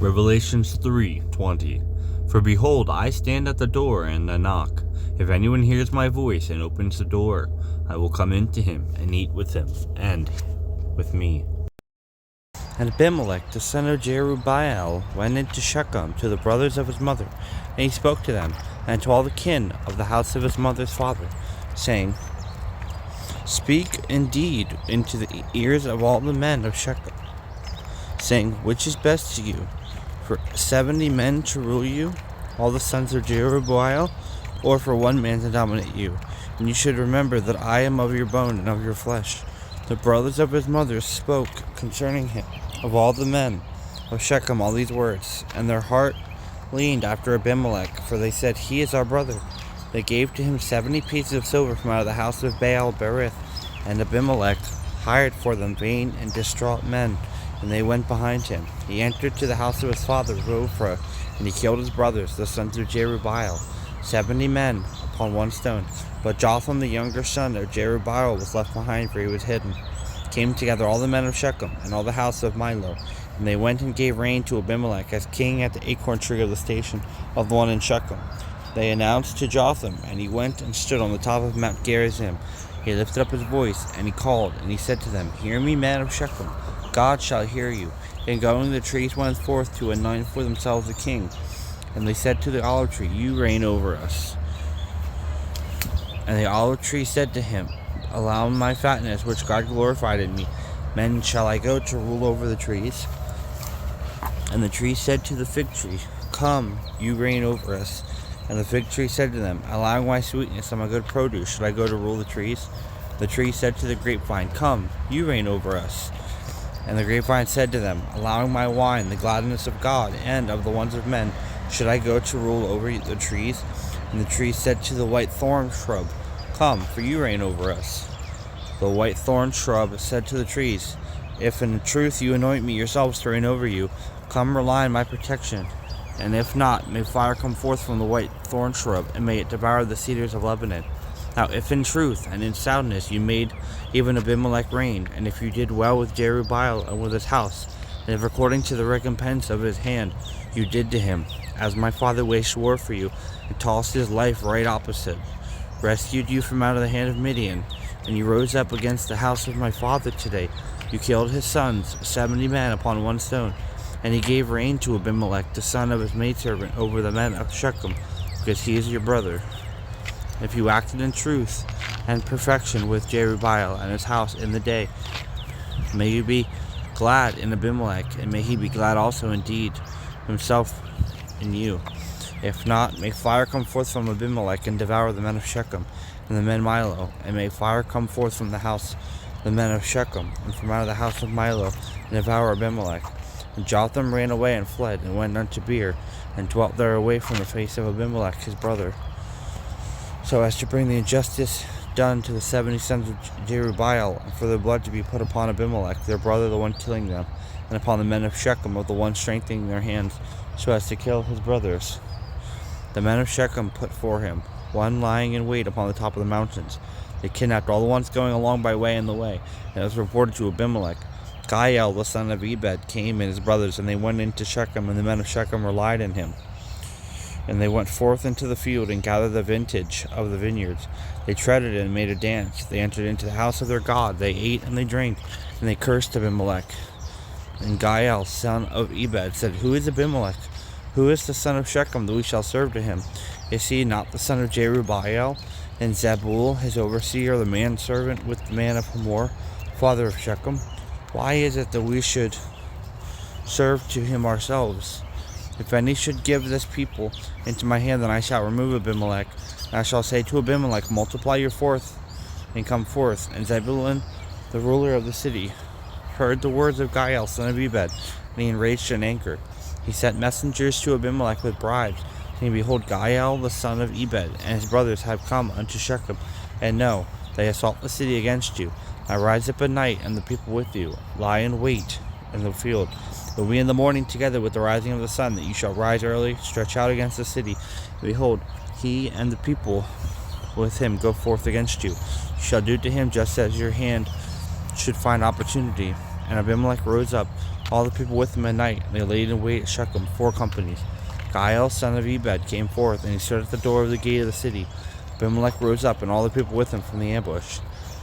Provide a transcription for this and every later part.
Revelations 3:20. For behold, I stand at the door and I knock. If anyone hears my voice and opens the door, I will come into him and eat with him, and with me. And Abimelech the son of Jerubbaal went into Shechem to the brothers of his mother, and he spoke to them, and to all the kin of the house of his mother's father, saying, Speak indeed into the ears of all the men of Shechem, saying, Which is best to you, for 70 men to rule you, all the sons of Jerubbaal, or for one man to dominate you? And you should remember that I am of your bone and of your flesh. The brothers of his mother spoke concerning him of all the men of Shechem all these words, and their heart leaned after Abimelech, for they said, He is our brother. They gave to him 70 pieces of silver from out of the house of Baal Berith, and Abimelech hired for them vain and distraught men, and they went behind him. He entered to the house of his father Ophrah, and he killed his brothers, the sons of Jerubbaal, 70 men upon one stone. But Jotham the younger son of Jerubbaal was left behind, for he was hidden. Came together all the men of Shechem and all the house of Milo, and they went and gave rain to Abimelech as king at the acorn tree of the station of the one in Shechem. They announced to Jotham, and he went and stood on the top of Mount Gerizim. He lifted up his voice, and he called, and he said to them, Hear me, men of Shechem, God shall hear you. And going the trees went forth to anoint for themselves a king. And they said to the olive tree, You reign over us. And the olive tree said to him, Allow my fatness, which God glorified in me. Men, shall I go to rule over the trees? And the tree said to the fig tree, Come, you reign over us. And the fig tree said to them, Allowing my sweetness and my good produce, should I go to rule the trees? The tree said to the grapevine, Come, you reign over us. And the grapevine said to them, Allowing my wine, the gladness of God, and of the ones of men, should I go to rule over the trees? And the tree said to the white thorn shrub, Come, for you reign over us. The white thorn shrub said to the trees, If in truth you anoint me yourselves to reign over you, come rely on my protection. And if not, may fire come forth from the white thorn shrub, and may it devour the cedars of Lebanon. Now if in truth and in soundness you made even Abimelech reign, and if you did well with Jerubbaal and with his house, and if according to the recompense of his hand you did to him, as my father waged war for you, and tossed his life right opposite, rescued you from out of the hand of Midian, and you rose up against the house of my father today, you killed his sons, 70 men upon one stone, and he gave rain to Abimelech, the son of his maidservant, over the men of Shechem, because he is your brother. If you acted in truth and perfection with Jerubbaal and his house in the day, may you be glad in Abimelech, and may he be glad also indeed himself in you. If not, may fire come forth from Abimelech and devour the men of Shechem and the men of Milo, and may fire come forth from the house of the men of Shechem and from out of the house of Milo and devour Abimelech. And Jotham ran away and fled, and went unto Beer, and dwelt there away from the face of Abimelech his brother, so as to bring the injustice done to the 70 sons of Jerubbaal, and for their blood to be put upon Abimelech their brother, the one killing them, and upon the men of Shechem, of the one strengthening their hands, so as to kill his brothers. The men of Shechem put for him, one lying in wait upon the top of the mountains. They kidnapped all the ones going along by way in the way, and it was reported to Abimelech. Gael, the son of Ebed, came and his brothers, and they went into Shechem, and the men of Shechem relied on him. And they went forth into the field and gathered the vintage of the vineyards. They treaded and made a dance. They entered into the house of their God. They ate and they drank, and they cursed Abimelech. And Gael, son of Ebed, said, Who is Abimelech? Who is the son of Shechem, that we shall serve to him? Is he not the son of Jerubbaal? And Zebul, his overseer, the manservant with the man of Hamor, father of Shechem? Why is it that we should serve to him ourselves? If any should give this people into my hand, then I shall remove Abimelech. And I shall say to Abimelech, Multiply your forth, and come forth. And Zebulun, the ruler of the city, heard the words of Gael, son of Ebed, and he enraged in anger. He sent messengers to Abimelech with bribes, saying, Behold, Gael, the son of Ebed, and his brothers have come unto Shechem, and know, they assault the city against you. Now rise up at night, and the people with you. Lie in wait in the field. It will be in the morning together with the rising of the sun, that you shall rise early, stretch out against the city. And behold, he and the people with him go forth against you. You shall do to him just as your hand should find opportunity. And Abimelech rose up, all the people with him at night, and they laid in wait at Shechem 4 companies. Gaal, son of Ebed, came forth, and he stood at the door of the gate of the city. Abimelech rose up, and all the people with him from the ambush.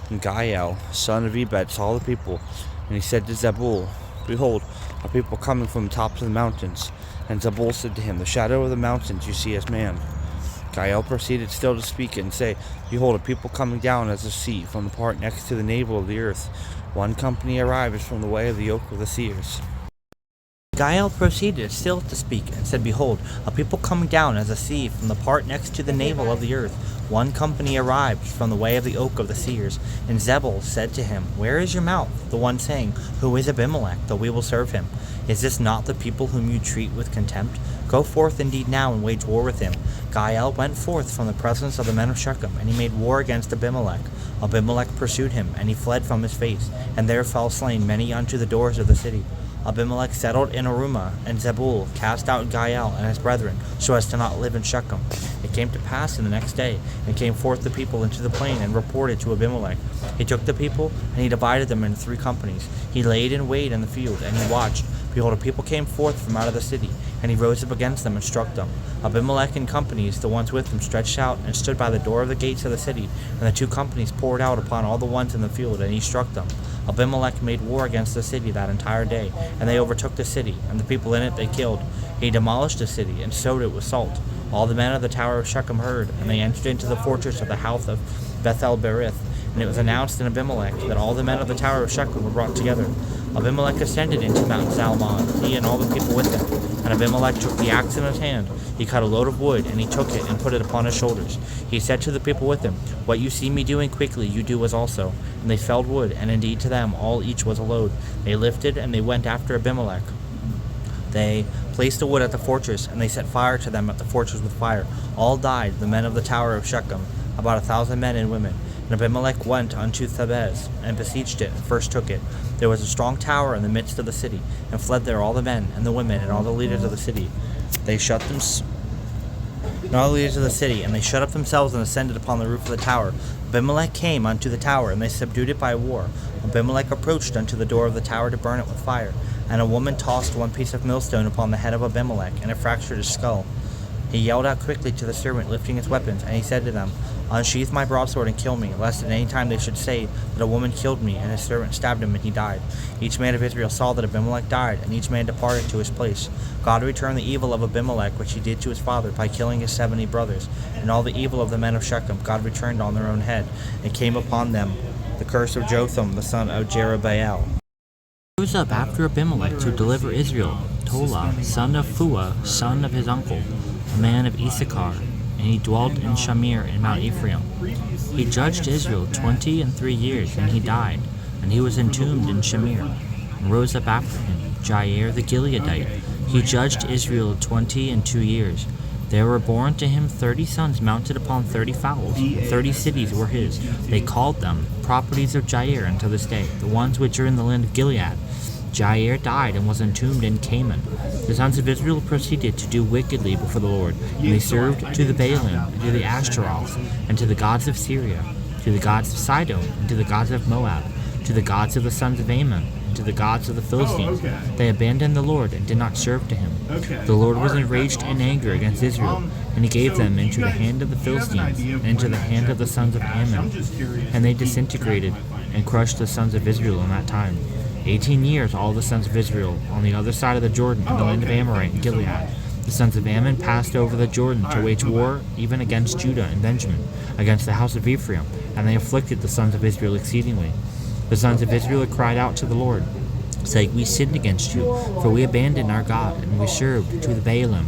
And Gaal, son of Ebed, saw the people, and he said to Zebul, Behold, a people coming from the tops of the mountains. And Zebul said to him, The shadow of the mountains you see as man. Gaal proceeded still to speak and say, Behold, a people coming down as a sea from the part next to the navel of the earth. One company arrives from the way of the oak of the seers. Gaal proceeded still to speak and said, Behold, a people coming down as a sea from the part next to the navel of the earth. One company arrived from the way of the oak of the seers. And Zebul said to him, Where is your mouth? The one saying, Who is Abimelech, that we will serve him? Is this not the people whom you treat with contempt? Go forth indeed now and wage war with him. Gaal went forth from the presence of the men of Shechem, and he made war against Abimelech. Abimelech pursued him, and he fled from his face, and there fell slain many unto the doors of the city. Abimelech settled in Arumah, and Zebul cast out Gaal and his brethren, so as to not live in Shechem. It came to pass in the next day, and came forth the people into the plain, and reported to Abimelech. He took the people, and he divided them into 3 companies. He laid in wait in the field, and he watched. Behold, a people came forth from out of the city, and he rose up against them and struck them. Abimelech and companies, the ones with him, stretched out and stood by the door of the gates of the city, and the 2 companies poured out upon all the ones in the field, and he struck them. Abimelech made war against the city that entire day, and they overtook the city, and the people in it they killed. He demolished the city, and sowed it with salt. All the men of the tower of Shechem heard, and they entered into the fortress of the house of Bethel Berith. And it was announced in Abimelech that all the men of the tower of Shechem were brought together. Abimelech ascended into Mount Zalmon, he and all the people with him. And Abimelech took the axe in his hand. He cut a load of wood, and he took it and put it upon his shoulders. He said to the people with him, What you see me doing quickly, you do as also. And they felled wood, and indeed to them all each was a load. They lifted, and they went after Abimelech. They placed the wood at the fortress, and they set fire to them at the fortress with fire. All died, the men of the tower of Shechem, about 1,000 men and women. And Abimelech went unto Thebez, and besieged it, and first took it. There was a strong tower in the midst of the city, and fled there all the men, and the women, and all the leaders of the city. They shut them, and all the leaders of the city, and they shut up themselves and ascended upon the roof of the tower. Abimelech came unto the tower, and they subdued it by war. Abimelech approached unto the door of the tower to burn it with fire. And a woman tossed one piece of millstone upon the head of Abimelech, and it fractured his skull. He yelled out quickly to the servant, lifting his weapons, and he said to them, Unsheath my broadsword and kill me, lest at any time they should say that a woman killed me, and his servant stabbed him, and he died. Each man of Israel saw that Abimelech died, and each man departed to his place. God returned the evil of Abimelech, which he did to his father, by killing his 70 brothers. And all the evil of the men of Shechem God returned on their own head, and came upon them the curse of Jotham, the son of Jerubbaal. Rose up after Abimelech to deliver Israel, Tola, son of Phua, son of his uncle, a man of Issachar, and he dwelt in Shamir in Mount Ephraim. He judged Israel 23 years, and he died, and he was entombed in Shamir. And rose up after him Jair the Gileadite. He judged Israel 22 years. There were born to him 30 sons mounted upon 30 fowls. 30 cities were his. They called them properties of Jair unto this day, the ones which are in the land of Gilead. Jair died and was entombed in Canaan. The sons of Israel proceeded to do wickedly before the Lord, and they served to the Baalim, and to the Ashtaroth, and to the gods of Syria, to the gods of Sidon, and to the gods of Moab, to the gods of the sons of Ammon, and to the gods of the Philistines. They abandoned the Lord and did not serve to him. The Lord was enraged in anger against Israel, and he gave them into the hand of the Philistines, and into the hand of the sons of Ammon. And they disintegrated and crushed the sons of Israel in that time. 18 years all the sons of Israel on the other side of the Jordan in the land of Amorite and Gilead. The sons of Ammon passed over the Jordan to wage war even against Judah and Benjamin, against the house of Ephraim, and they afflicted the sons of Israel exceedingly. The sons of Israel cried out to the Lord, saying, We sinned against you, for we abandoned our God, and we served to the Baalim.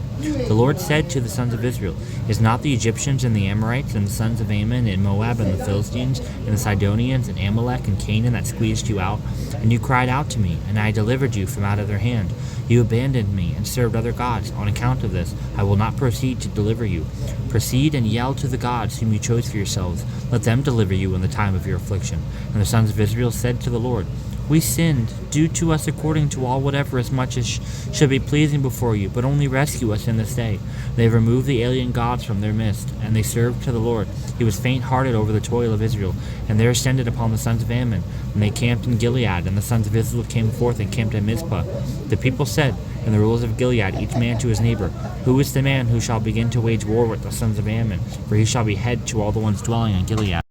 The Lord said to the sons of Israel, Is not the Egyptians and the Amorites and the sons of Ammon and Moab and the Philistines and the Sidonians and Amalek and Canaan that squeezed you out? And you cried out to me, and I delivered you from out of their hand. You abandoned me and served other gods. On account of this, I will not proceed to deliver you. Proceed and yell to the gods whom you chose for yourselves. Let them deliver you in the time of your affliction. And the sons of Israel said to the Lord, We sinned. Do to us according to all whatever as much as should be pleasing before you, but only rescue us in this day. They have removed the alien gods from their midst, and they served to the Lord. He was faint-hearted over the toil of Israel, and there ascended upon the sons of Ammon. And they camped in Gilead, and the sons of Israel came forth and camped at Mizpah. The people said, and the rulers of Gilead, each man to his neighbor, Who is the man who shall begin to wage war with the sons of Ammon? For he shall be head to all the ones dwelling in Gilead.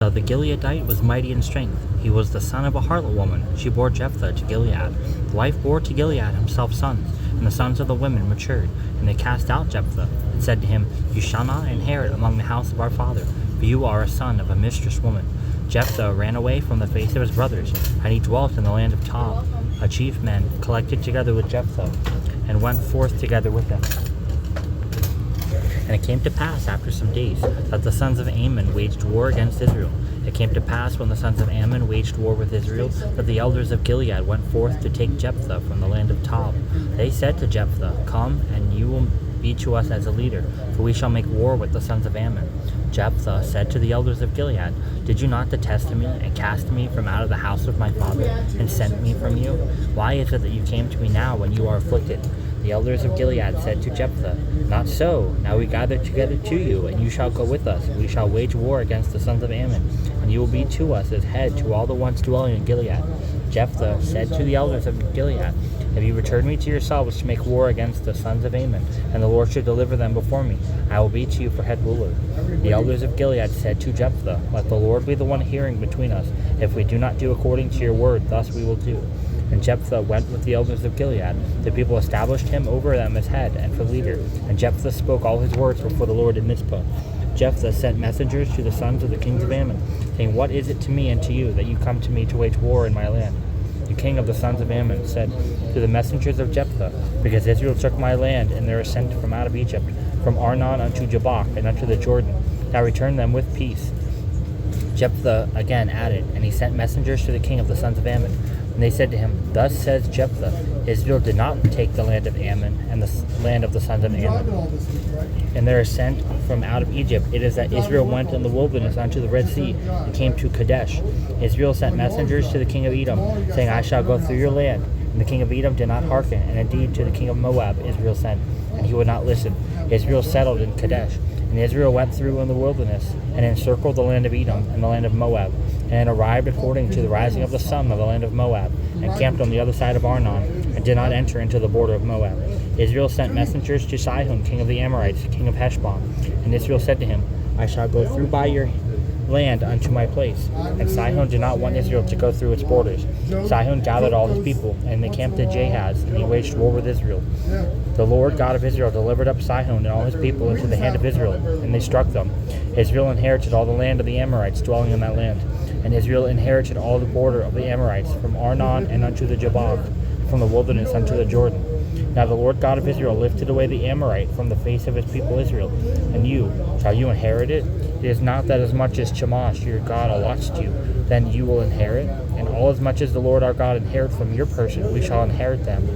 The Gileadite was mighty in strength. He was the son of a harlot woman. She bore Jephthah to Gilead. The wife bore to Gilead himself sons, and the sons of the women matured. And they cast out Jephthah, and said to him, You shall not inherit among the house of our father, for you are a son of a mistress woman. Jephthah ran away from the face of his brothers, and he dwelt in the land of Tob. A chief man collected together with Jephthah, and went forth together with him. And it came to pass after some days that the sons of Ammon waged war against Israel. It came to pass when the sons of Ammon waged war with Israel that the elders of Gilead went forth to take Jephthah from the land of Tob. They said to Jephthah, Come, and you will be to us as a leader, for we shall make war with the sons of Ammon. Jephthah said to the elders of Gilead, Did you not detest me, and cast me from out of the house of my father, and sent me from you? Why is it that you came to me now when you are afflicted? The elders of Gilead said to Jephthah, Not so. Now we gather together to you, and you shall go with us. We shall wage war against the sons of Ammon, and you will be to us as head to all the ones dwelling in Gilead. Jephthah said to the elders of Gilead, Have you returned me to yourselves to make war against the sons of Ammon, and the Lord should deliver them before me? I will be to you for head ruler. The elders of Gilead said to Jephthah, Let the Lord be the one hearing between us. If we do not do according to your word, thus we will do. And Jephthah went with the elders of Gilead. The people established him over them as head and for leader. And Jephthah spoke all his words before the Lord in Mizpah. Jephthah sent messengers to the sons of the kings of Ammon, saying, What is it to me and to you that you come to me to wage war in my land? The king of the sons of Ammon said to the messengers of Jephthah, Because Israel took my land in their ascent from out of Egypt, from Arnon unto Jabbok and unto the Jordan, now return them with peace. Jephthah again added, and he sent messengers to the king of the sons of Ammon. And they said to him, Thus says Jephthah, Israel did not take the land of Ammon and the land of the sons of Ammon. In their ascent from out of Egypt, it is that Israel went in the wilderness unto the Red Sea and came to Kadesh. Israel sent messengers to the king of Edom, saying, I shall go through your land. And the king of Edom did not hearken, and indeed to the king of Moab Israel sent, and he would not listen. Israel settled in Kadesh. And Israel went through in the wilderness, and encircled the land of Edom and the land of Moab, and arrived according to the rising of the sun of the land of Moab, and camped on the other side of Arnon, and did not enter into the border of Moab. Israel sent messengers to Sihon, king of the Amorites, king of Heshbon. And Israel said to him, I shall go through by your land unto my place. And Sihon did not want Israel to go through its borders. Sihon gathered all his people, and they camped at Jahaz, and he waged war with Israel. The Lord God of Israel delivered up Sihon and all his people into the hand of Israel, and they struck them. Israel inherited all the land of the Amorites dwelling in that land. And Israel inherited all the border of the Amorites, from Arnon and unto the Jabbok, from the wilderness unto the Jordan. Now the Lord God of Israel lifted away the Amorite from the face of his people Israel. And shall you inherit it? It is not that as much as Chemosh your God allots to you, then you will inherit. And all as much as the Lord our God inherit from your person, we shall inherit them.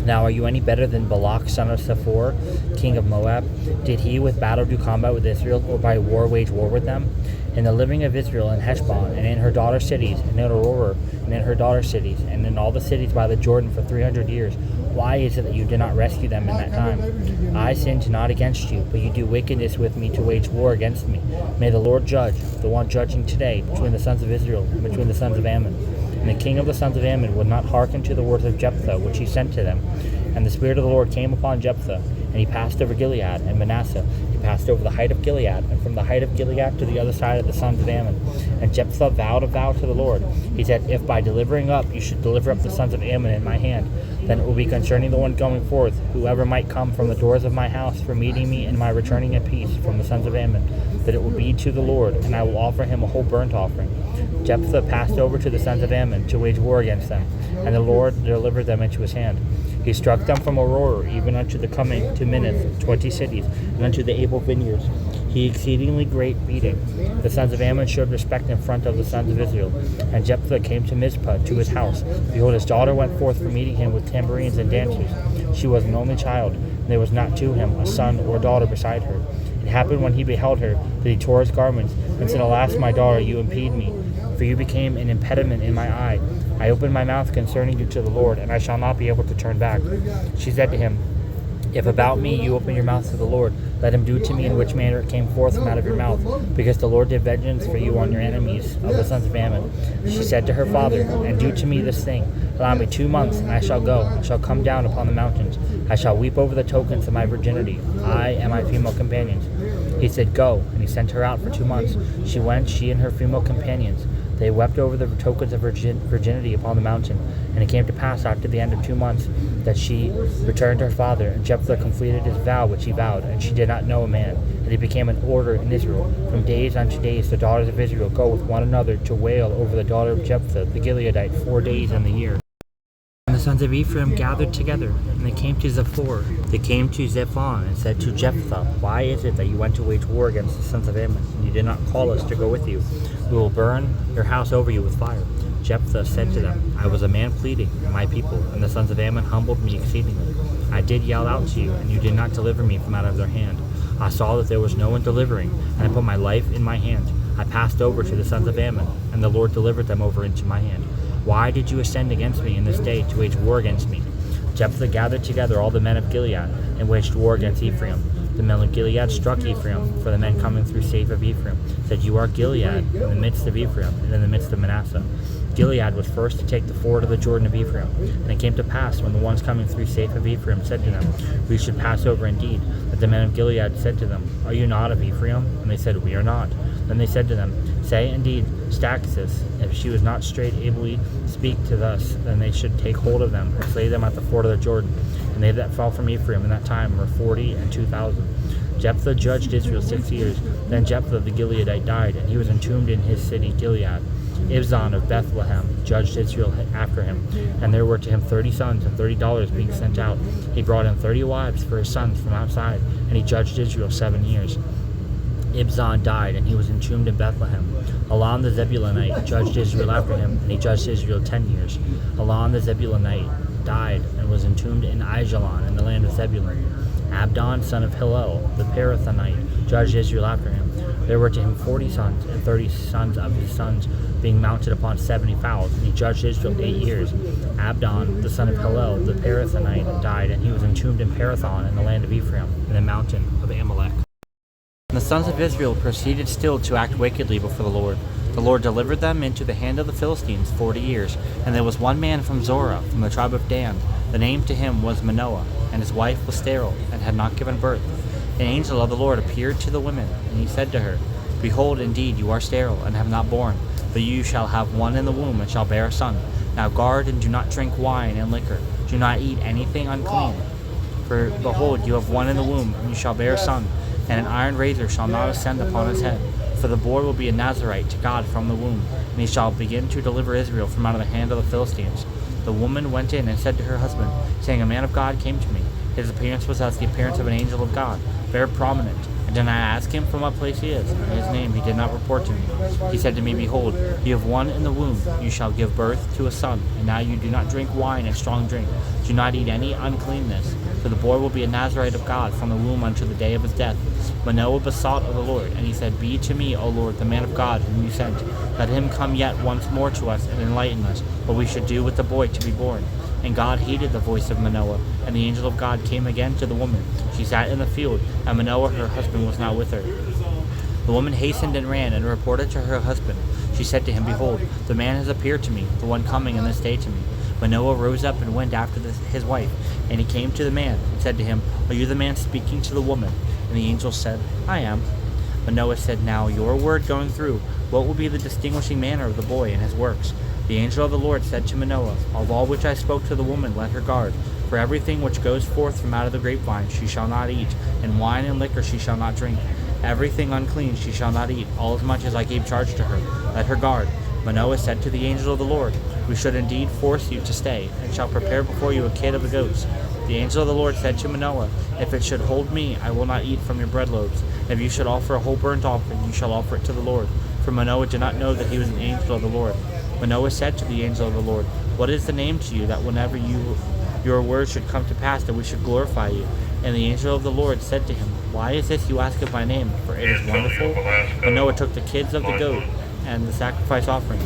Now are you any better than Balak son of Sephor, king of Moab? Did he with battle do combat with Israel, or by war wage war with them? In the living of Israel in Heshbon, and in her daughter cities, and in Aurora, and in her daughter cities, and in all the cities by the Jordan for 300 years, why is it that you did not rescue them in that time? I sinned not against you, but you do wickedness with me to wage war against me. May the Lord judge, the one judging today, between the sons of Israel and between the sons of Ammon. And the king of the sons of Ammon would not hearken to the words of Jephthah, which he sent to them. And the Spirit of the Lord came upon Jephthah, and he passed over Gilead and Manasseh. He passed over the height of Gilead, and from the height of Gilead to the other side of the sons of Ammon. And Jephthah vowed a vow to the Lord. He said, If by delivering up you should deliver up the sons of Ammon in my hand, then it will be concerning the one going forth, whoever might come from the doors of my house for meeting me in my returning in peace from the sons of Ammon, that it will be to the Lord, and I will offer him a whole burnt offering. Jephthah passed over to the sons of Ammon to wage war against them, and the Lord delivered them into his hand. He struck them from Aurora even unto the coming to Minnith, 20 cities, and unto the Abel vineyards. He exceedingly great beating. The sons of Ammon showed respect in front of the sons of Israel. And Jephthah came to Mizpah to his house. Behold, his daughter went forth for meeting him with tambourines and dancers. She was an only child, and there was not to him a son or daughter beside her. It happened when he beheld her that he tore his garments, and said, Alas, my daughter, you impede me. for you became an impediment in my eye. I opened my mouth concerning you to the Lord, and I shall not be able to turn back. She said to him, If about me you open your mouth to the Lord, let him do to me in which manner it came forth from out of your mouth, because the Lord did vengeance for you on your enemies of the sons of Ammon. She said to her father, And do to me this thing, allow me 2 months, and I shall go, I shall come down upon the mountains. I shall weep over the tokens of my virginity, I and my female companions. He said, Go, and he sent her out for 2 months. She went, she and her female companions. They wept over the tokens of virginity upon the mountain. And it came to pass after the end of 2 months that she returned to her father, and Jephthah completed his vow which he vowed, and she did not know a man. And it became an order in Israel. From days unto days the daughters of Israel go with one another to wail over the daughter of Jephthah the Gileadite 4 days in the year. And the sons of Ephraim gathered together, and they came to Zephor. They came to Zephon, and said to Jephthah, Why is it that you went to wage war against the sons of Ammon, and you did not call us to go with you? We will burn your house over you with fire. Jephthah said to them, I was a man pleading, my people, and the sons of Ammon humbled me exceedingly. I did yell out to you, and you did not deliver me from out of their hand. I saw that there was no one delivering, and I put my life in my hand. I passed over to the sons of Ammon, and the Lord delivered them over into my hand. Why did you ascend against me in this day to wage war against me? Jephthah gathered together all the men of Gilead, and waged war against Ephraim. The men of Gilead struck Ephraim, for the men coming through safe of Ephraim said, You are Gilead, in the midst of Ephraim, and in the midst of Manasseh. Gilead was first to take the ford of the Jordan of Ephraim. And it came to pass, when the ones coming through safe of Ephraim said to them, We should pass over indeed, that the men of Gilead said to them, Are you not of Ephraim? And they said, We are not. Then they said to them, Say indeed, Staxis, if she was not straight ably speak to us, then they should take hold of them, and slay them at the ford of the Jordan. And they that fell from Ephraim in that time were 42,000. Jephthah judged Israel 6 years. Then Jephthah the Gileadite died, and he was entombed in his city Gilead. Ibzan of Bethlehem judged Israel after him, and there were to him 30 sons and $30 being sent out. He brought in 30 wives for his sons from outside, and he judged Israel 7 years. Ibzan died, and he was entombed in Bethlehem. Elon the Zebulunite judged Israel after him, and he judged Israel 10 years. Elon the Zebulunite died, and was entombed in Aijalon in the land of Zebulun. Abdon, son of Hillel, the Parathonite, judged Israel after him. There were to him 40 sons, and 30 sons of his sons being mounted upon 70 fowls, and he judged Israel 8 years. Abdon, the son of Hillel, the Parathonite, died, and he was entombed in Parathon in the land of Ephraim, in the mountain of Amalek. And the sons of Israel proceeded still to act wickedly before the Lord. The Lord delivered them into the hand of the Philistines 40 years. And there was one man from Zorah, from the tribe of Dan. The name to him was Manoah, and his wife was sterile, and had not given birth. An angel of the Lord appeared to the women, and he said to her, Behold, indeed, you are sterile, and have not borne, but you shall have one in the womb, and shall bear a son. Now guard, and do not drink wine and liquor. Do not eat anything unclean. For behold, you have one in the womb, and you shall bear a son, and an iron razor shall not ascend upon his head. For the boy will be a Nazarite to God from the womb, and he shall begin to deliver Israel from out of the hand of the Philistines. The woman went in and said to her husband, saying, A man of God came to me. His appearance was as the appearance of an angel of God, very prominent. And then I asked him from what place he is, and his name he did not report to me. He said to me, Behold, you have one in the womb, you shall give birth to a son, and now you do not drink wine and strong drink. Do not eat any uncleanness, for the boy will be a Nazarite of God from the womb unto the day of his death. Manoah besought of the Lord, and he said, Be to me, O Lord, the man of God whom you sent. Let him come yet once more to us, and enlighten us, what we should do with the boy to be born. And God heeded the voice of Manoah, and the angel of God came again to the woman. She sat in the field, and Manoah her husband was not with her. The woman hastened and ran, and reported to her husband. She said to him, Behold, the man has appeared to me, the one coming in this day to me. Manoah rose up and went after his wife, and he came to the man, and said to him, Are you the man speaking to the woman? And the angel said, I am. Manoah said, Now your word going through, what will be the distinguishing manner of the boy and his works? The angel of the Lord said to Manoah, Of all which I spoke to the woman, let her guard. For everything which goes forth from out of the grapevine she shall not eat, and wine and liquor she shall not drink. Everything unclean she shall not eat, all as much as I gave charge to her. Let her guard. Manoah said to the angel of the Lord, We should indeed force you to stay, and shall prepare before you a kid of the goats. The angel of the Lord said to Manoah, If it should hold me, I will not eat from your bread loaves. If you should offer a whole burnt offering, you shall offer it to the Lord. For Manoah did not know that he was an angel of the Lord. Manoah said to the angel of the Lord, What is the name to you, that whenever your word should come to pass, that we should glorify you? And the angel of the Lord said to him, Why is this you ask of my name? For it is wonderful. Manoah took the kids of the goat, and the sacrifice offering.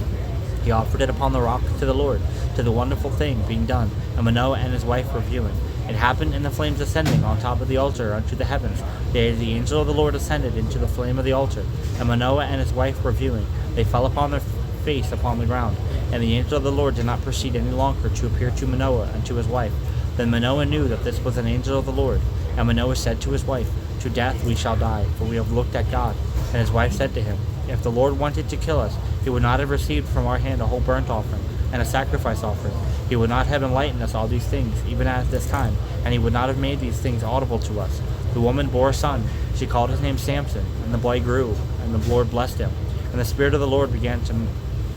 He offered it upon the rock to the Lord, to the wonderful thing being done, and Manoah and his wife were viewing. It happened in the flames ascending on top of the altar unto the heavens. The angel of the Lord ascended into the flame of the altar, and Manoah and his wife were viewing. They fell upon their face upon the ground, and the angel of the Lord did not proceed any longer to appear to Manoah and to his wife. Then Manoah knew that this was an angel of the Lord. And Manoah said to his wife, To death we shall die, for we have looked at God. And his wife said to him, If the Lord wanted to kill us, he would not have received from our hand a whole burnt offering and a sacrifice offering. He would not have enlightened us all these things, even at this time, and he would not have made these things audible to us. The woman bore a son. She called his name Samson, and the boy grew, and the Lord blessed him. And the Spirit of the Lord began to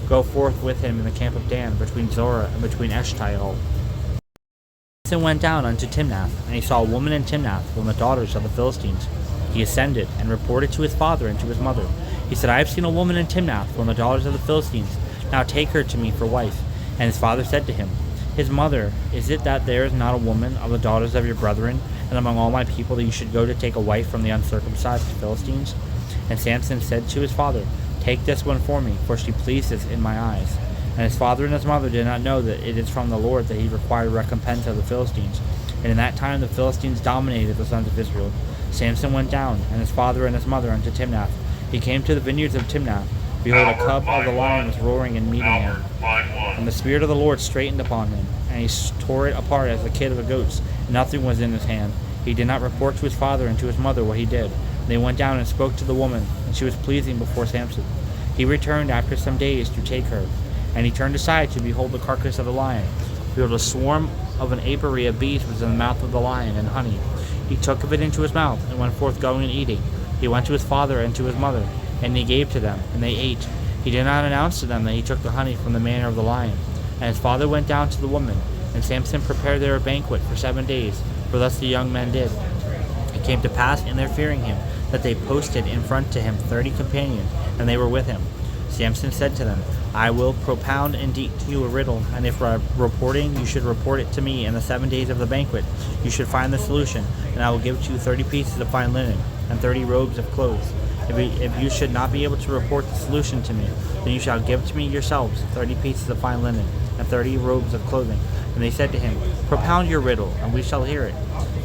go forth with him in the camp of Dan, between Zorah and between Eshtaol. Samson went down unto Timnath, and he saw a woman in Timnath from the daughters of the Philistines. He ascended, and reported to his father and to his mother. He said, I have seen a woman in Timnath from the daughters of the Philistines. Now take her to me for wife. And his father said to him, His mother, is it that there is not a woman of the daughters of your brethren, and among all my people, that you should go to take a wife from the uncircumcised Philistines? And Samson said to his father, Take this one for me, for she pleases in my eyes. And his father and his mother did not know that it is from the Lord that he required recompense of the Philistines. And in that time the Philistines dominated the sons of Israel. Samson went down, and his father and his mother, unto Timnath. He came to the vineyards of Timnath. Behold, a cub of the lion was roaring and meeting him. And the Spirit of the Lord straitened upon him, and he tore it apart as the kid of the goats. Nothing was in his hand. He did not report to his father and to his mother what he did. They went down and spoke to the woman, and she was pleasing before Samson. He returned after some days to take her, and he turned aside to behold the carcass of the lion. Behold, a swarm of an apiary of bees was in the mouth of the lion, and honey. He took of it into his mouth, and went forth going and eating. He went to his father and to his mother, and he gave to them, and they ate. He did not announce to them that he took the honey from the manner of the lion. And his father went down to the woman, and Samson prepared there a banquet for 7 days, for thus the young men did. It came to pass, in their fearing him, that they posted in front to him 30 companions, and they were with him. Samson said to them, I will propound indeed to you a riddle, and if reporting, you should report it to me in the 7 days of the banquet. You should find the solution, and I will give to you 30 pieces of fine linen, and 30 robes of clothes. If you should not be able to report the solution to me, then you shall give to me yourselves 30 pieces of fine linen, and 30 robes of clothing. And they said to him, Propound your riddle, and we shall hear it.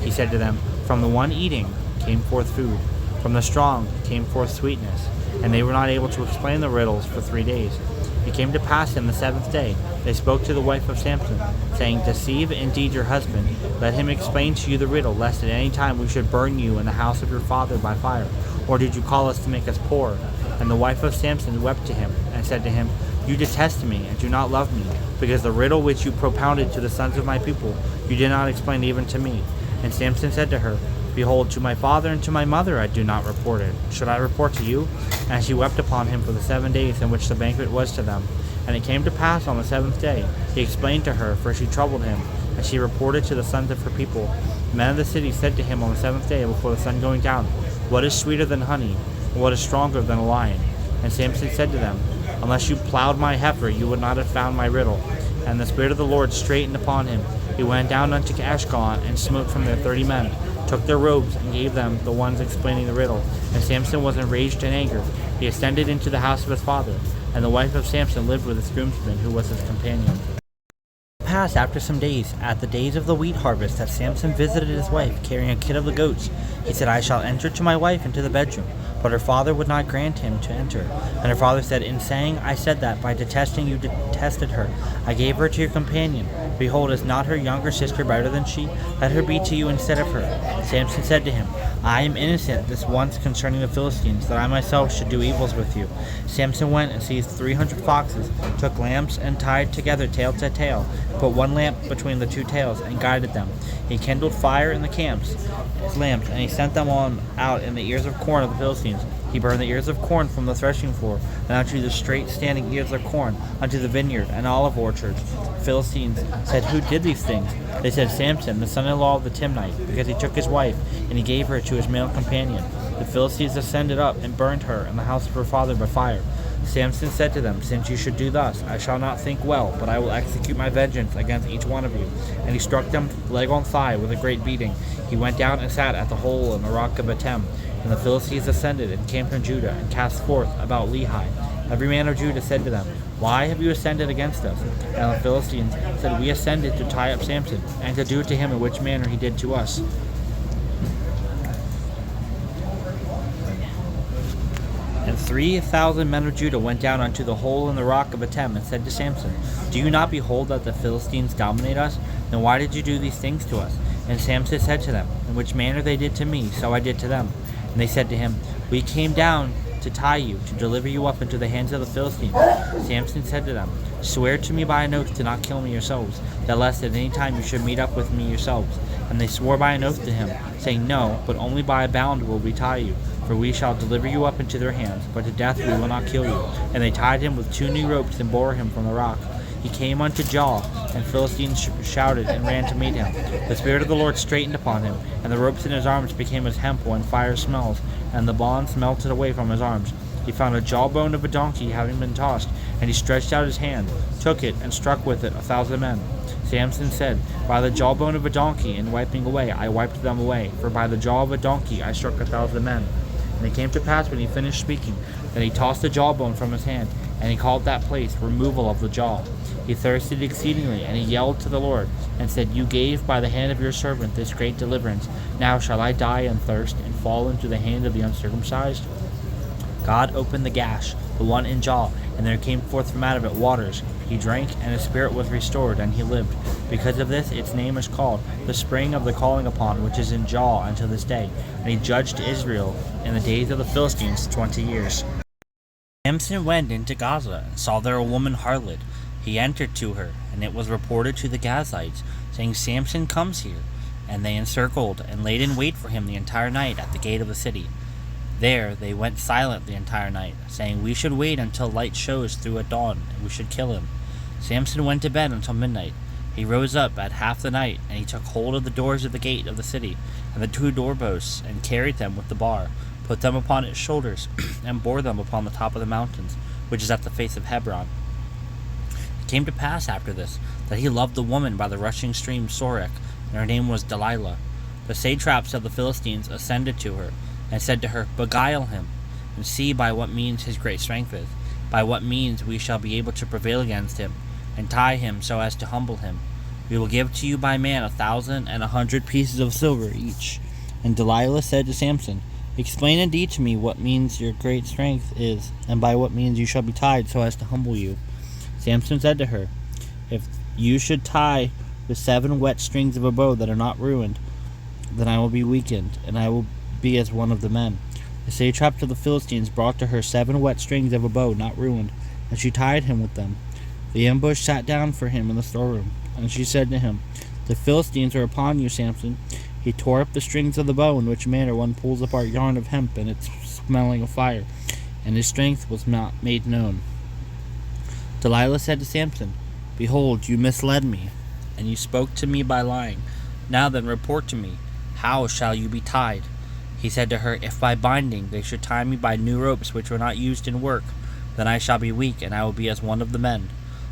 He said to them, From the one eating came forth food, from the strong came forth sweetness. And they were not able to explain the riddles for 3 days. It came to pass in the 7th day, they spoke to the wife of Samson, saying, Deceive indeed your husband, let him explain to you the riddle, lest at any time we should burn you in the house of your father by fire. Or did you call us to make us poor? And the wife of Samson wept to him, and said to him, You detest me, and do not love me, because the riddle which you propounded to the sons of my people, you did not explain even to me. And Samson said to her, Behold, to my father and to my mother I do not report it. Should I report to you? And she wept upon him for the 7 days in which the banquet was to them. And it came to pass on the 7th day, he explained to her, for she troubled him, and she reported to the sons of her people. The men of the city said to him on the 7th day before the sun going down, What is sweeter than honey, and what is stronger than a lion? And Samson said to them, Unless you plowed my heifer, you would not have found my riddle. And the Spirit of the Lord straitened upon him. He went down unto Ashkelon, and smote from there 30 men, took their robes, and gave them the ones explaining the riddle. And Samson was enraged in anger. He ascended into the house of his father, and the wife of Samson lived with his groomsman, who was his companion. Passed after some days, at the days of the wheat harvest, that Samson visited his wife, carrying a kid of the goats. He said, I shall enter to my wife into the bedroom. But her father would not grant him to enter. And her father said, In saying I said that, by detesting you detested her. I gave her to your companion. Behold, is not her younger sister better than she? Let her be to you instead of her. Samson said to him, I am innocent this once concerning the Philistines, that I myself should do evils with you. Samson went and seized 300 foxes, took lamps, and tied together tail to tail, put one lamp between the 2 tails, and guided them. He kindled fire in the camps, his lamps, and he sent them on out in the ears of corn of the Philistines. He burned the ears of corn from the threshing floor, and unto the straight standing ears of corn, unto the vineyard and olive orchards. The Philistines said, Who did these things? They said, Samson, the son-in-law of the Timnite, because he took his wife, and he gave her to his male companion. The Philistines ascended up and burned her in the house of her father by fire. Samson said to them, Since you should do thus, I shall not think well, but I will execute my vengeance against each one of you. And he struck them leg on thigh with a great beating. He went down and sat at the hole in the rock of Betem. And the Philistines ascended and came from Judah, and cast forth about Lehi. Every man of Judah said to them, "Why have you ascended against us?" And the Philistines said, "We ascended to tie up Samson, and to do to him in which manner he did to us." And 3,000 men of Judah went down unto the hole in the rock of Atem, and said to Samson, "Do you not behold that the Philistines dominate us? Then why did you do these things to us?" And Samson said to them, "In which manner they did to me, so I did to them." And they said to him, "We came down to tie you, to deliver you up into the hands of the Philistines." Samson said to them, "Swear to me by an oath to not kill me yourselves, that lest at any time you should meet up with me yourselves." And they swore by an oath to him, saying, "No, but only by a bound will we tie you, for we shall deliver you up into their hands, but to death we will not kill you." And they tied him with 2 new ropes and bore him from the rock. He came unto Jaw, and Philistines shouted and ran to meet him. The Spirit of the Lord straitened upon him, and the ropes in his arms became as hemp when fire smells, and the bonds melted away from his arms. He found a jawbone of a donkey having been tossed, and he stretched out his hand, took it, and struck with it 1,000 men. Samson said, "By the jawbone of a donkey, in wiping away, I wiped them away, for by the jaw of a donkey I struck 1,000 men." And it came to pass when he finished speaking, that he tossed the jawbone from his hand, and he called that place Removal of the Jaw. He thirsted exceedingly, and he yelled to the Lord, and said, "You gave by the hand of your servant this great deliverance. Now shall I die and thirst, and fall into the hand of the uncircumcised?" God opened the gash, the one in Jaw, and there came forth from out of it waters. He drank, and his spirit was restored, and he lived. Because of this its name is called the spring of the calling upon, which is in Jaw until this day. And he judged Israel in the days of the Philistines 20 years. Samson went into Gaza, and saw there a woman harlot. He entered to her, and it was reported to the Gazites, saying, "Samson comes here." And they encircled and laid in wait for him the entire night at the gate of the city. There they went silent the entire night, saying, "We should wait until light shows through at dawn, and we should kill him." Samson went to bed until midnight. He rose up at half the night, and he took hold of the doors of the gate of the city, and the 2 doorposts, and carried them with the bar, put them upon its shoulders, and bore them upon the top of the mountains, which is at the face of Hebron. It came to pass after this, that he loved the woman by the rushing stream Sorek, and her name was Delilah. The satraps of the Philistines ascended to her, and said to her, "Beguile him, and see by what means his great strength is, by what means we shall be able to prevail against him, and tie him so as to humble him. We will give to you by man 1,000 and 100 pieces of silver each." And Delilah said to Samson, "Explain indeed to me what means your great strength is, and by what means you shall be tied so as to humble you." Samson said to her, "If you should tie with 7 wet strings of a bow that are not ruined, then I will be weakened, and I will be as one of the men." The satraps of the Philistines brought to her 7 wet strings of a bow not ruined, and she tied him with them. The ambush sat down for him in the storeroom, and she said to him, "The Philistines are upon you, Samson." He tore up the strings of the bow, in which manner one pulls apart yarn of hemp, and it's smelling of fire, and his strength was not made known. Delilah said to Samson, "Behold, you misled me, and you spoke to me by lying. Now then, report to me, how shall you be tied?" He said to her, "If by binding they should tie me by new ropes which were not used in work, then I shall be weak, and I will be as one of the men."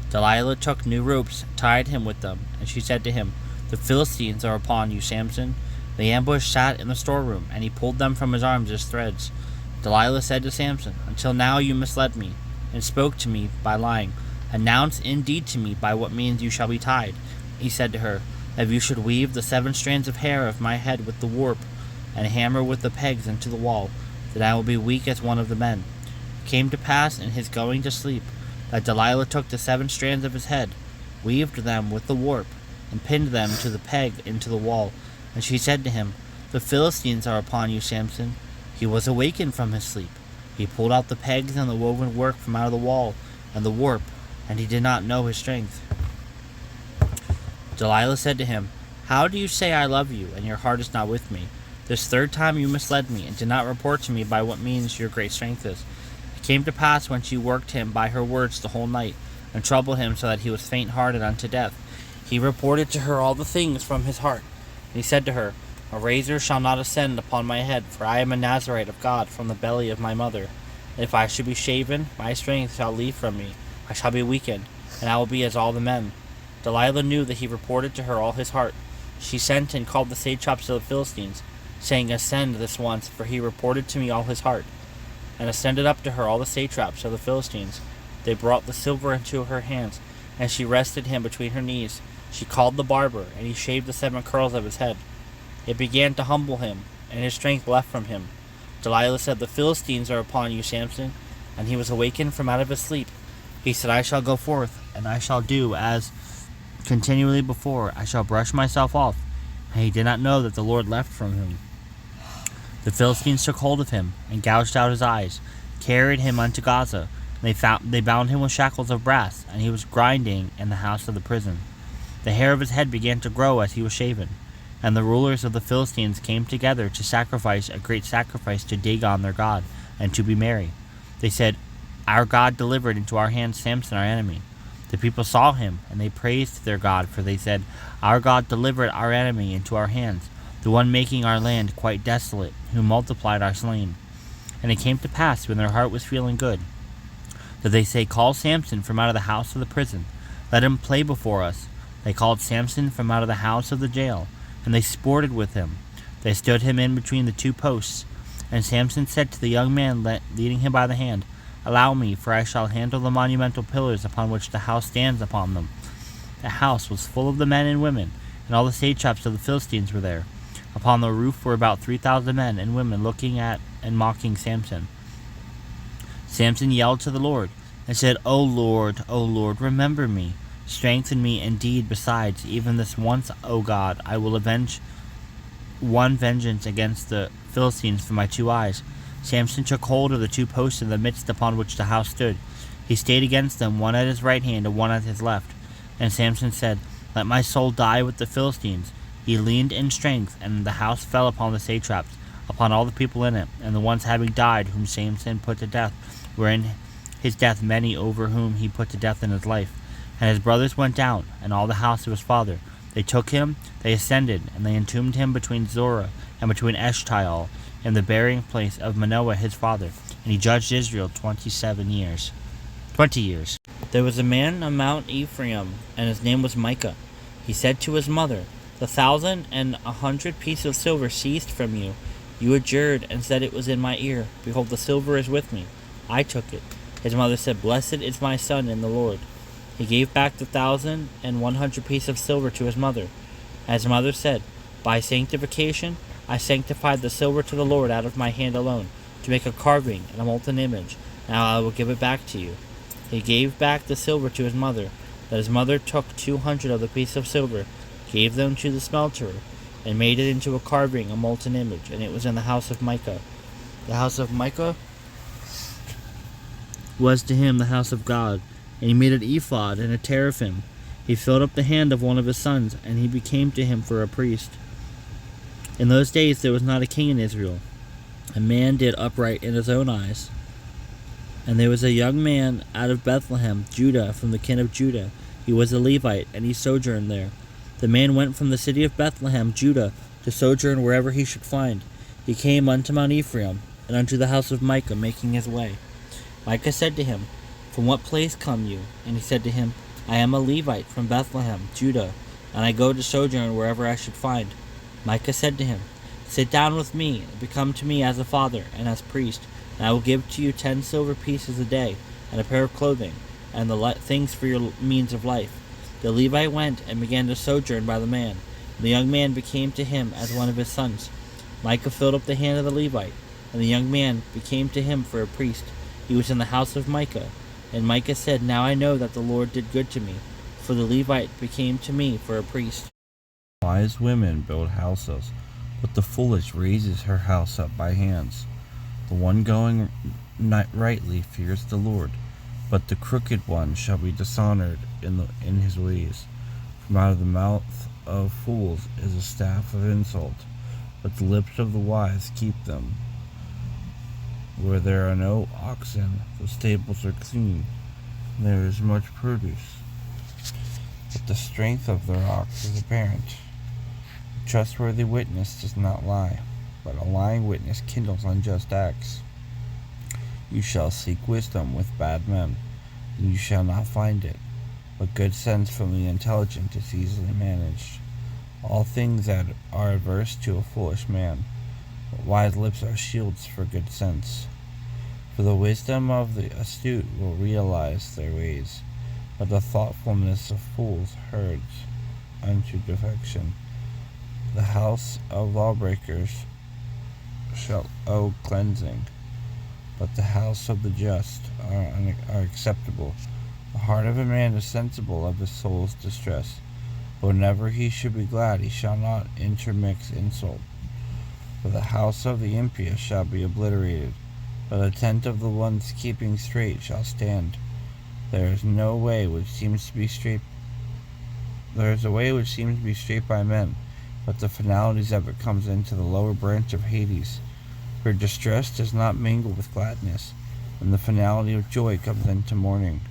Delilah took new ropes, tied him with them, and she said to him, "The Philistines are upon you, Samson." The ambush sat in the storeroom, and he pulled them from his arms as threads. Delilah said to Samson, "Until now you misled me, and spoke to me by lying. Announce indeed to me by what means you shall be tied." He said to her, "If you should weave the 7 strands of hair of my head with the warp, and hammer with the pegs into the wall, then I will be weak as one of the men." It came to pass in his going to sleep, that Delilah took the 7 strands of his head, weaved them with the warp, and pinned them to the peg into the wall. And she said to him, "The Philistines are upon you, Samson." He was awakened from his sleep. He pulled out the pegs and the woven work from out of the wall, and the warp, and he did not know his strength. Delilah said to him, "How do you say I love you, and your heart is not with me? This 3rd time you misled me, and did not report to me by what means your great strength is." It came to pass when she worked him by her words the whole night, and troubled him so that he was faint-hearted unto death, he reported to her all the things from his heart. And he said to her, "A razor shall not ascend upon my head, for I am a Nazarite of God from the belly of my mother. If I should be shaven, my strength shall leave from me, I shall be weakened, and I will be as all the men." Delilah knew that he reported to her all his heart. She sent and called the satraps of the Philistines, saying, "Ascend this once, for he reported to me all his heart." and ascended up to her all the satraps of the Philistines. They brought the silver into her hands, and she rested him between her knees. She called the barber, and he shaved the 7 curls of his head. It began to humble him, and his strength left from him. Delilah said, "The Philistines are upon you, Samson." And he was awakened from out of his sleep. He said, "I shall go forth, and I shall do as continually before. I shall brush myself off." And he did not know that the Lord left from him. The Philistines took hold of him, and gouged out his eyes, carried him unto Gaza. They bound him with shackles of brass, and he was grinding in the house of the prison. The hair of his head began to grow as he was shaven. And the rulers of the Philistines came together to sacrifice a great sacrifice to Dagon their god, and to be merry. They said, "Our God delivered into our hands Samson our enemy." The people saw him, and they praised their God, for they said, "Our God delivered our enemy into our hands, the one making our land quite desolate, who multiplied our slain." And it came to pass, when their heart was feeling good, that they say, "Call Samson from out of the house of the prison. Let him play before us." They called Samson from out of the house of the jail, and they sported with him. They stood him in between the 2 posts. And Samson said to the young man leading him by the hand, "Allow me, for I shall handle the monumental pillars upon which the house stands upon them." The house was full of the men and women, and all the satraps of the Philistines were there. Upon the roof were about 3,000 men and women looking at and mocking Samson. Samson yelled to the Lord, and said, O Lord, remember me. Strengthen me indeed besides, even this once, O God. I will avenge vengeance against the Philistines for my 2 eyes. Samson took hold of the 2 posts in the midst upon which the house stood. He stayed against them, one at his right hand and one at his left. And Samson said, Let my soul die with the Philistines. He leaned in strength, and the house fell upon the satraps, upon all the people in it, and the ones having died whom Samson put to death, were in his death many over whom he put to death in his life. And his brothers went down, and all the house of his father. They took him, they ascended, and they entombed him between Zorah and between Eshtaol, in the burying place of Manoah his father. And he judged Israel 20 years. There was a man on Mount Ephraim, and his name was Micah. He said to his mother, The 1,100 pieces of silver ceased from you. You adjured and said it was in my ear. Behold, the silver is with me. I took it. His mother said, Blessed is my son in the Lord. He gave back the 1,100 pieces of silver to his mother. And his mother said, By sanctification I sanctified the silver to the Lord out of my hand alone, to make a carving and a molten image. Now I will give it back to you. He gave back the silver to his mother. That his mother took 200 of the pieces of silver, gave them to the smelter, and made it into a carving, a molten image, and it was in the house of Micah. The house of Micah was to him the house of God, and he made an ephod and a teraphim. He filled up the hand of one of his sons, and he became to him for a priest. In those days there was not a king in Israel. A man did upright in his own eyes. And there was a young man out of Bethlehem, Judah, from the kin of Judah. He was a Levite, and he sojourned there. The man went from the city of Bethlehem, Judah, to sojourn wherever he should find. He came unto Mount Ephraim, and unto the house of Micah, making his way. Micah said to him, From what place come you? And he said to him, I am a Levite from Bethlehem, Judah, and I go to sojourn wherever I should find. Micah said to him, Sit down with me, and become to me as a father and as priest, and I will give to you 10 silver pieces a day, and a pair of clothing, and the things for your means of life. The Levite went and began to sojourn by the man. The young man became to him as one of his sons. Micah filled up the hand of the Levite, and the young man became to him for a priest. He was in the house of Micah. And Micah said, Now I know that the Lord did good to me, for the Levite became to me for a priest. Wise women build houses, but the foolish raises her house up by hands. The one going rightly fears the Lord, but the crooked one shall be dishonored in his ways. From out of the mouth of fools is a staff of insult, but the lips of the wise keep them. Where there are no oxen, the stables are clean, and there is much produce. But the strength of the ox is apparent. A trustworthy witness does not lie, but a lying witness kindles unjust acts. You shall seek wisdom with bad men, and you shall not find it, but good sense from the intelligent is easily managed. All things that are adverse to a foolish man, but wise lips are shields for good sense. For the wisdom of the astute will realize their ways, but the thoughtfulness of fools herds unto defection. The house of lawbreakers shall owe cleansing, but the house of the just are acceptable. The heart of a man is sensible of his soul's distress, but whenever he should be glad, he shall not intermix insult. For the house of the impious shall be obliterated, but the tent of the ones keeping straight shall stand. There is a way which seems to be straight by men, but the finalities of it comes into the lower branch of Hades. For distress does not mingle with gladness, and the finality of joy comes into mourning.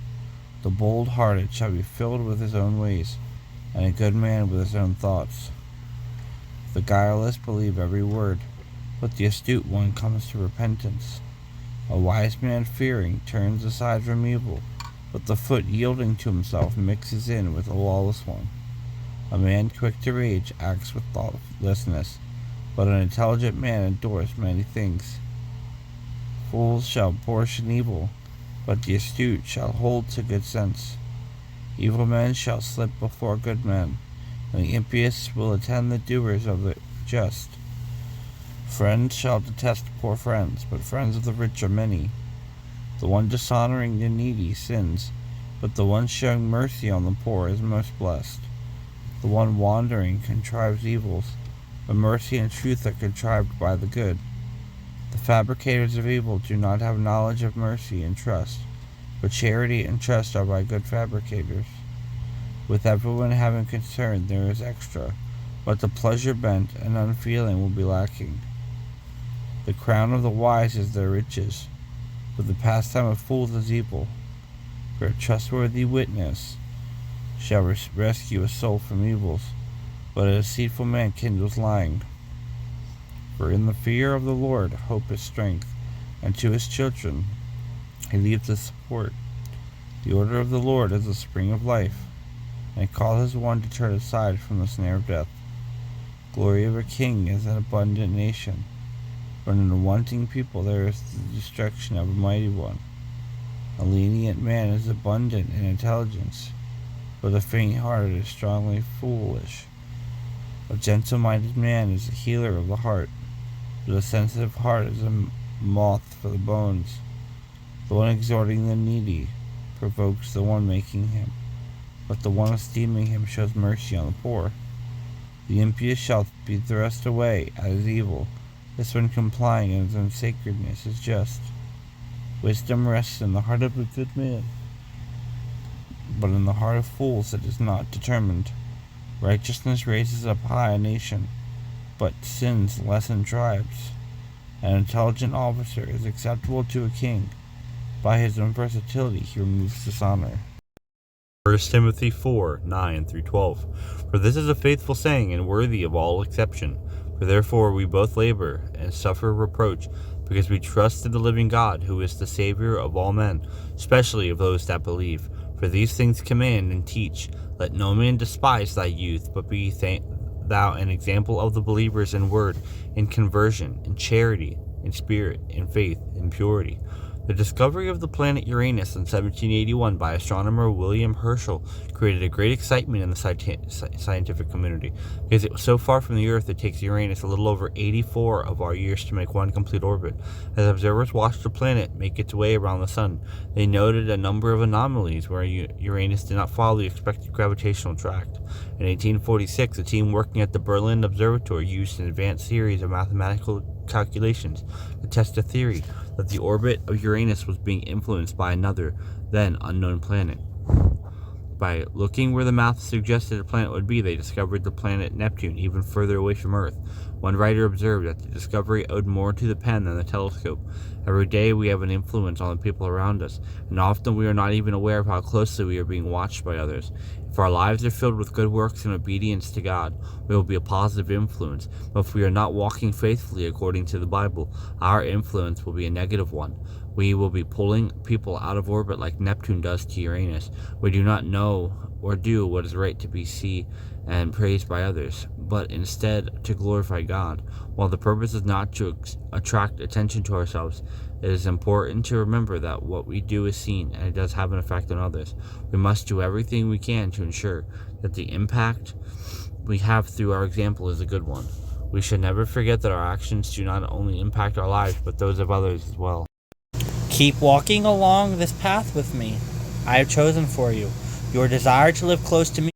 The bold-hearted shall be filled with his own ways, and a good man with his own thoughts. The guileless believe every word, but the astute one comes to repentance. A wise man fearing turns aside from evil, but the foot yielding to himself mixes in with a lawless one. A man quick to rage acts with thoughtlessness, but an intelligent man endures many things. Fools shall portion evil, but the astute shall hold to good sense. Evil men shall slip before good men, and the impious will attend the doers of the just. Friends shall detest poor friends, but friends of the rich are many. The one dishonoring the needy sins, but the one showing mercy on the poor is most blessed. The one wandering contrives evils, but mercy and truth are contrived by the good. The fabricators of evil do not have knowledge of mercy and trust, but charity and trust are by good fabricators. With everyone having concern there is extra, but the pleasure bent and unfeeling will be lacking. The crown of the wise is their riches, but the pastime of fools is evil. For a trustworthy witness shall rescue a soul from evils, but a deceitful man kindles lying. For in the fear of the Lord hope is strength, and to his children he leaves a support. The order of the Lord is the spring of life, and causes one to turn aside from the snare of death. Glory of a king is an abundant nation, but in a wanting people there is the destruction of a mighty one. A lenient man is abundant in intelligence, but a faint-hearted is strongly foolish. A gentle-minded man is a healer of the heart, but a sensitive heart is a moth for the bones. The one exhorting the needy provokes the one making him, but the one esteeming him shows mercy on the poor. The impious shall be thrust away as evil. This one complying in his own sacredness is just. Wisdom rests in the heart of a good man, but in the heart of fools it is not determined. Righteousness raises up high a nation, but sins lessen tribes. An intelligent officer is acceptable to a king. By his own versatility he removes dishonor. 1 Timothy 4:9-12. For this is a faithful saying and worthy of all exception. For therefore we both labor and suffer reproach, because we trust in the living God, who is the Savior of all men, especially of those that believe. For these things command and teach. Let no man despise thy youth, but be thou an example of the believers in word, in conversion, in charity, in spirit, in faith, in purity. The discovery of the planet Uranus in 1781 by astronomer William Herschel created a great excitement in the scientific community. Because it was so far from the Earth, it takes Uranus a little over 84 of our years to make one complete orbit. As observers watched the planet make its way around the Sun, they noted a number of anomalies where Uranus did not follow the expected gravitational track. In 1846, a team working at the Berlin Observatory used an advanced series of mathematical calculations to test a theory that the orbit of Uranus was being influenced by another, then unknown planet. By looking where the math suggested a planet would be, they discovered the planet Neptune even further away from Earth. One writer observed that the discovery owed more to the pen than the telescope. Every day we have an influence on the people around us, and often we are not even aware of how closely we are being watched by others. If our lives are filled with good works and obedience to God, we will be a positive influence. But if we are not walking faithfully according to the Bible, our influence will be a negative one. We will be pulling people out of orbit like Neptune does to Uranus. We do not know or do what is right to be seen and praised by others, but instead to glorify God. While the purpose is not to attract attention to ourselves, it is important to remember that what we do is seen and it does have an effect on others. We must do everything we can to ensure that the impact we have through our example is a good one. We should never forget that our actions do not only impact our lives, but those of others as well. Keep walking along this path with me. I have chosen for you. Your desire to live close to me